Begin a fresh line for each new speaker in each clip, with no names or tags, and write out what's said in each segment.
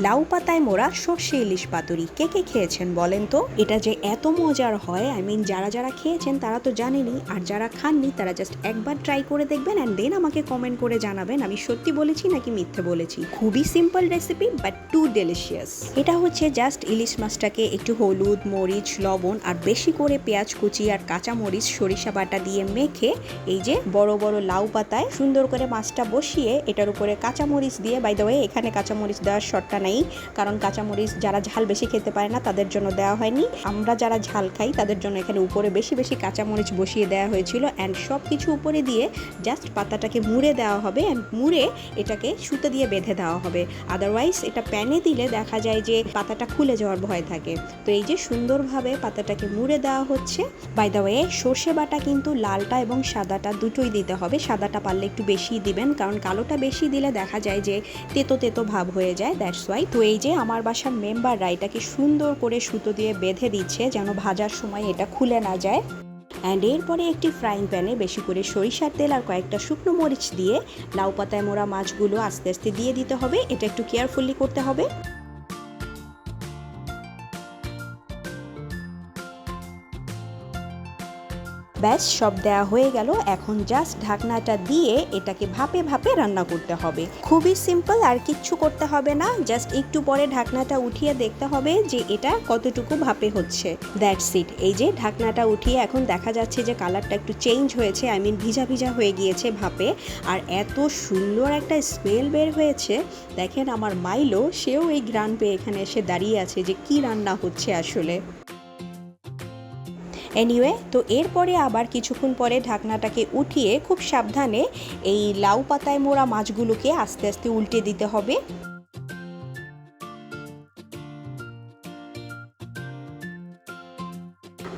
লাউ পাতায় মোড়া সর্ষে ইলিশ পাতুরি কে কে খেয়েছেন বলেন তো? এটা যে এত মজার হয়, যারা যারা খেয়েছেন তারা তো জানেনই, আর যারা খাননি তারা জাস্ট একবার ট্রাই করে দেখবেন অ্যান্ড দেন আমাকে কমেন্ট করে জানাবেন আমি সত্যি বলেছি নাকি মিথ্যে বলেছি। খুবই simple recipe but too delicious. এটা হচ্ছে জাস্ট ইলিশ মাছটাকে একটু হলুদ, মরিচ, লবণ আর বেশি করে পেঁয়াজ কুচি আর কাঁচা মরিচ, সরিষা বাটা দিয়ে মেখে এই যে বড় বড় লাউ পাতায় সুন্দর করে মাছটা বসিয়ে এটার উপরে কাঁচামরিচ দিয়ে, বাই দ্য ওয়ে এখানে কাঁচামরিচ দেওয়ার শর্টটা নেই, কারণ কাঁচামরিচ যারা ঝাল বেশি খেতে পারে না তাদের জন্য দেওয়া হয়নি, আমরা যারা ঝাল খাই তাদের জন্য এখানে উপরে বেশি বেশি কাঁচামরিচ বসিয়ে দেওয়া হয়েছিল। অ্যান্ড সব কিছু উপরে দিয়ে জাস্ট পাতাটাকে মুড়ে দেওয়া হবে অ্যান্ড মুড়ে এটাকে সুতো দিয়ে বেঁধে দেওয়া হবে। আদারওয়াইজ এটা প্যানে দিলে দেখা যায় যে পাতাটা খুলে যাওয়ার ভয় থাকে। তো এই যে সুন্দরভাবে পাতাটাকে মুড়ে দেওয়া হচ্ছে। বাই দ্য ওয়ে সর্ষে বাটা কিন্তু লালটা এবং সাদাটা দুটোই দিতে হবে, সাদাটা পারলে একটু বেশি দিবেন, কারণ কালোটা বেশি দিলে দেখা যায় যে তেতো তেতো ভাব হয়ে যায়, দ্যাটস ওয়াই। তো এই যে আমার বাসার মেম্বাররা এটাকে সুন্দর করে সুতো দিয়ে বেঁধে দিচ্ছে যেন ভাজার সময় এটা খুলে না যায়। অ্যান্ড এরপরে একটি ফ্রাইং প্যানে বেশি করে সরিষার তেল আর কয়েকটা শুকনো মরিচ দিয়ে লাউ পাতায় মোড়া মাছগুলো আস্তে আস্তে দিয়ে দিতে হবে। এটা একটু কেয়ারফুলি করতে হবে। ব্যাস সব দেওয়া হয়ে গেল। এখন জাস্ট ঢাকনাটা দিয়ে এটাকে ভাপে ভাপে রান্না করতে হবে। খুবই সিম্পল, আর কিচ্ছু করতে হবে না, জাস্ট একটু পরে ঢাকনাটা উঠিয়ে দেখতে হবে যে এটা কতটুকু ভাপে হচ্ছে, দ্যাটস ইট। এই যে ঢাকনাটা উঠিয়ে এখন দেখা যাচ্ছে যে কালারটা একটু চেঞ্জ হয়েছে, ভিজা ভিজা হয়ে গিয়েছে ভাপে, আর এত সুন্দর একটা স্মেল বের হয়েছে। দেখেন আমার মাইলো, সেও এই ঘ্রাণ পেয়ে এখানে এসে দাঁড়িয়ে আছে যে কি রান্না হচ্ছে আসলে। এনিওয়ে, তো এরপরে আবার কিছুক্ষণ পরে ঢাকনাটাকে উঠিয়ে খুব সাবধানে এই লাউ পাতায় মোড়া মাছগুলোকে আস্তে আস্তে উল্টে দিতে হবে।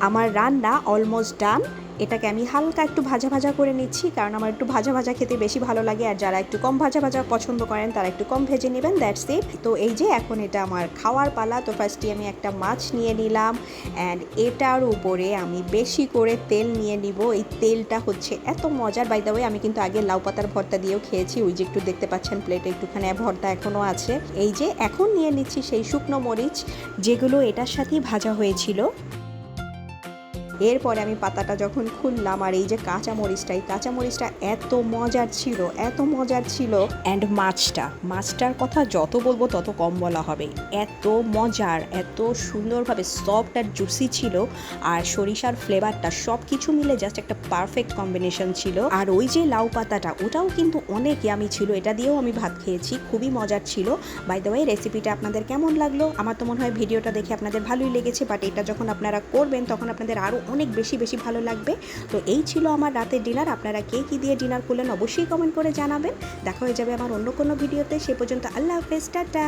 আমার রান্না অলমোস্ট ডান। এটাকে আমি হালকা একটু ভাজা ভাজা করে নিচ্ছি, কারণ আমার একটু ভাজা ভাজা খেতে বেশি ভালো লাগে, আর যারা একটু কম ভাজা ভাজা পছন্দ করেন তারা একটু কম ভেজে নেবেন, দ্যাটস ইট। তো এই যে এখন এটা আমার খাওয়ার পালা। তো ফার্স্টে আমি একটা মাছ নিয়ে নিলাম অ্যান্ড এটার উপরে আমি বেশি করে তেল নিয়ে নিব। এই তেলটা হচ্ছে এত মজার। বাই দ্য ওয়ে আমি কিন্তু আগে লাউ পাতার ভর্তা দিয়েও খেয়েছি, ওই যে একটু দেখতে পাচ্ছেন প্লেটে একটুখানি ভর্তা এখনও আছে। এই যে এখন নিয়ে নিচ্ছি সেই শুকনো মরিচ যেগুলো এটার সাথেই ভাজা হয়েছিল। এরপরে আমি পাতাটা যখন খুললাম, আর এই যে কাঁচামরিচটা এত মজার ছিল, এত মজার ছিল। অ্যান্ড মাছটার কথা যত বলবো তত কম বলা হবে, এত মজার, এত সুন্দরভাবে সফট আর জুসি ছিল, আর সরিষার ফ্লেভারটা সব কিছু মিলে জাস্ট একটা পারফেক্ট কম্বিনেশন ছিল। আর ওই যে লাউ পাতাটা ওটাও কিন্তু অনেক ইয়ামি ছিল, এটা দিয়েও আমি ভাত খেয়েছি, খুবই মজার ছিল। বাই দ্য ওয়ে রেসিপিটা আপনাদের কেমন লাগলো? আমার তো মনে হয় ভিডিওটা দেখে আপনাদের ভালোই লেগেছে, বাট এটা যখন আপনারা করবেন তখন আপনাদের আরও অনেক বেশি বেশি ভালো লাগবে। তো এই ছিল আমার রাতের ডিনার। আপনারা কে কী দিয়ে ডিনার করলেন অবশ্যই কমেন্ট করে জানাবেন। দেখা হয়ে যাবে আমার অন্য কোনো ভিডিওতে। সে পর্যন্ত আল্লাহ হাফেজ, টাটা।